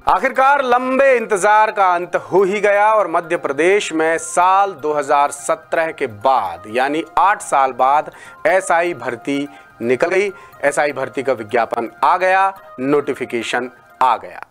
आखिरकार लंबे इंतजार का अंत हो ही गया और मध्य प्रदेश में साल 2017 के बाद यानी 8 साल बाद एसआई भर्ती निकल गई। एसआई भर्ती का विज्ञापन आ गया, नोटिफिकेशन आ गया।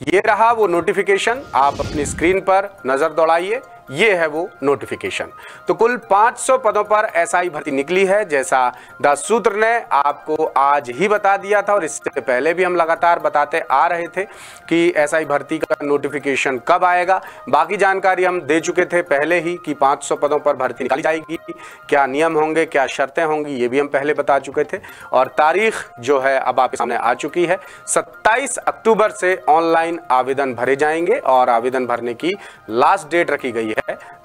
ये रहा वो नोटिफिकेशन, आप अपनी स्क्रीन पर नजर दौड़ाइए, ये है वो नोटिफिकेशन। तो कुल 500 पदों पर एसआई भर्ती निकली है, जैसा दास सूत्र ने आपको आज ही बता दिया था और इससे पहले भी हम लगातार बताते आ रहे थे कि एसआई भर्ती का नोटिफिकेशन कब आएगा। बाकी जानकारी हम दे चुके थे पहले ही कि 500 पदों पर भर्ती निकाली जाएगी, क्या नियम होंगे, क्या शर्तें होंगी, ये भी हम पहले बता चुके थे। और तारीख जो है अब आपके सामने आ चुकी है, 27 अक्टूबर से ऑनलाइन आवेदन भरे जाएंगे और आवेदन भरने की लास्ट डेट रखी गई है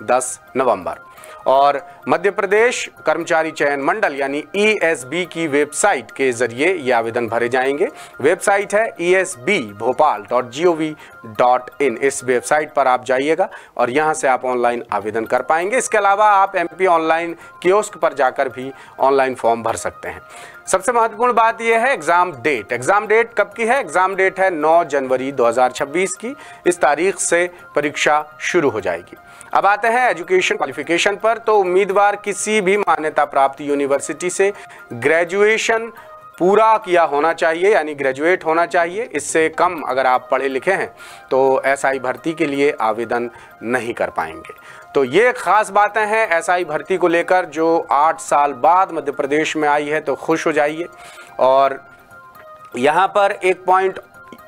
10 नवंबर। और मध्य प्रदेश कर्मचारी चयन मंडल यानी ESB की वेबसाइट के जरिए ये आवेदन भरे जाएंगे। वेबसाइट है esbbhopal.gov.in। इस वेबसाइट पर आप जाइएगा और यहां से आप ऑनलाइन आवेदन कर पाएंगे। इसके अलावा आप MP ऑनलाइन कियोस्क पर जाकर भी ऑनलाइन फॉर्म भर सकते हैं। सबसे महत्वपूर्ण बात यह है एग्जाम डेट। एग्जाम डेट कब की है? एग्जाम डेट है 9 जनवरी 2026 की। इस तारीख से परीक्षा शुरू हो जाएगी। अब आते हैं एजुकेशन क्वालिफिकेशन पर। तो उम्मीदवार किसी भी मान्यता प्राप्त यूनिवर्सिटी से ग्रेजुएशन पूरा किया होना चाहिए, यानी ग्रेजुएट होना चाहिए। इससे कम अगर आप पढ़े लिखे हैं तो एसआई भर्ती के लिए आवेदन नहीं कर पाएंगे। तो ये खास बातें हैं एसआई भर्ती को लेकर जो 8 साल बाद मध्य प्रदेश में आई है, तो खुश हो जाइए। और यहाँ पर एक पॉइंट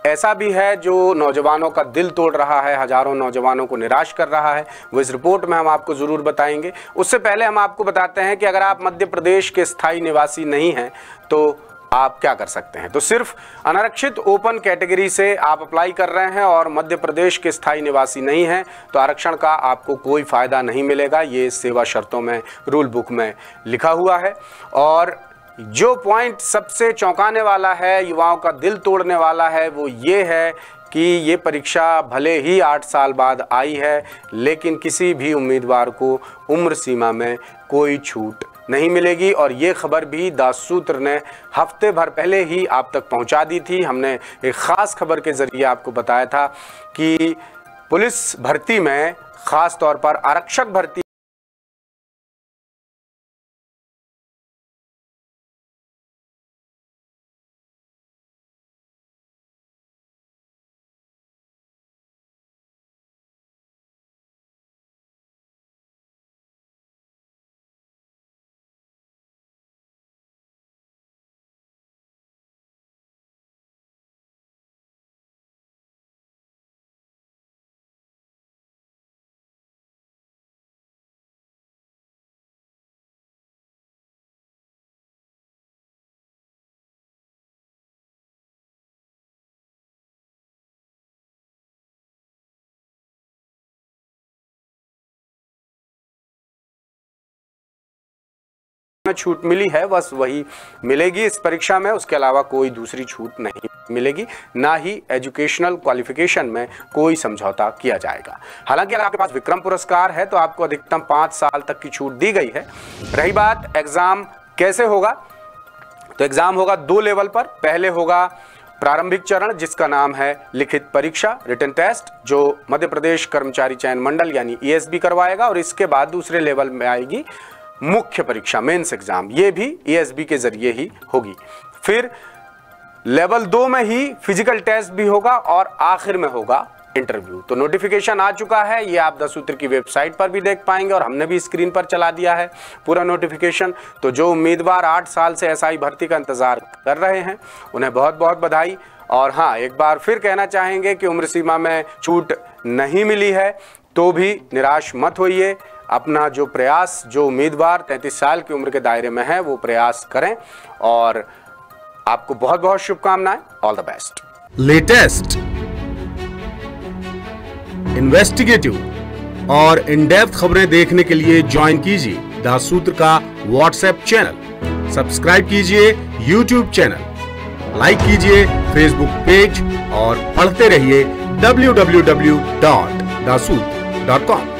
ऐसा भी है जो नौजवानों का दिल तोड़ रहा है, हजारों नौजवानों को निराश कर रहा है, वो इस रिपोर्ट में हम आपको ज़रूर बताएंगे। उससे पहले हम आपको बताते हैं कि अगर आप मध्य प्रदेश के स्थायी निवासी नहीं हैं तो आप क्या कर सकते हैं। तो सिर्फ अनारक्षित ओपन कैटेगरी से आप अप्लाई कर रहे हैं और मध्य प्रदेश के स्थायी निवासी नहीं हैं तो आरक्षण का आपको कोई फ़ायदा नहीं मिलेगा। ये सेवा शर्तों में रूल बुक में लिखा हुआ है। और जो पॉइंट सबसे चौंकाने वाला है, युवाओं का दिल तोड़ने वाला है, वो ये है कि ये परीक्षा भले ही 8 साल बाद आई है लेकिन किसी भी उम्मीदवार को उम्र सीमा में कोई छूट नहीं मिलेगी। और ये खबर भी दास सूत्र ने हफ्ते भर पहले ही आप तक पहुंचा दी थी। हमने एक ख़ास खबर के ज़रिए आपको बताया था कि पुलिस भर्ती में ख़ास तौर पर आरक्षक भर्ती में छूट मिली है, बस वही मिलेगी इस परीक्षा में। उसके अलावा कोई दूसरी छूट नहीं मिलेगी, ना ही एजुकेशनल क्वालिफिकेशन में कोई समझौता किया जाएगा। हालांकि अगर आपके पास विक्रम पुरस्कार है तो आपको अधिकतम 5 साल तक की छूट दी गई है। रही बात एग्जाम कैसे होगा, तो एग्जाम होगा 2 लेवल पर। पहले होगा प्रारंभिक चरण जिसका नाम है लिखित परीक्षा, रिटन टेस्ट, जो मध्य प्रदेश कर्मचारी चयन मंडल यानी ESB करवाएगा। और इसके बाद दूसरे लेवल में आएगी मुख्य परीक्षा, मेंस एग्जाम, ये भी ESB के जरिए ही होगी। फिर लेवल 2 में ही फिजिकल टेस्ट भी होगा और आखिर में होगा इंटरव्यू। तो नोटिफिकेशन आ चुका है, ये आप दास सूत्र की वेबसाइट पर भी देख पाएंगे और हमने भी स्क्रीन पर चला दिया है पूरा नोटिफिकेशन। तो जो उम्मीदवार 8 साल से एसआई भर्ती का इंतजार कर रहे हैं उन्हें बहुत बहुत बधाई। और हाँ, एक बार फिर कहना चाहेंगे कि उम्र सीमा में छूट नहीं मिली है तो भी निराश मत होइए। अपना जो प्रयास, जो उम्मीदवार 33 साल की उम्र के दायरे में है वो प्रयास करें और आपको बहुत बहुत शुभकामनाएं। All the best. Latest, investigative और इन डेप्थ खबरें देखने के लिए ज्वाइन कीजिए दास सूत्र का व्हाट्सएप चैनल, सब्सक्राइब कीजिए यूट्यूब चैनल, लाइक कीजिए फेसबुक पेज और पढ़ते रहिए www.dasootra.com।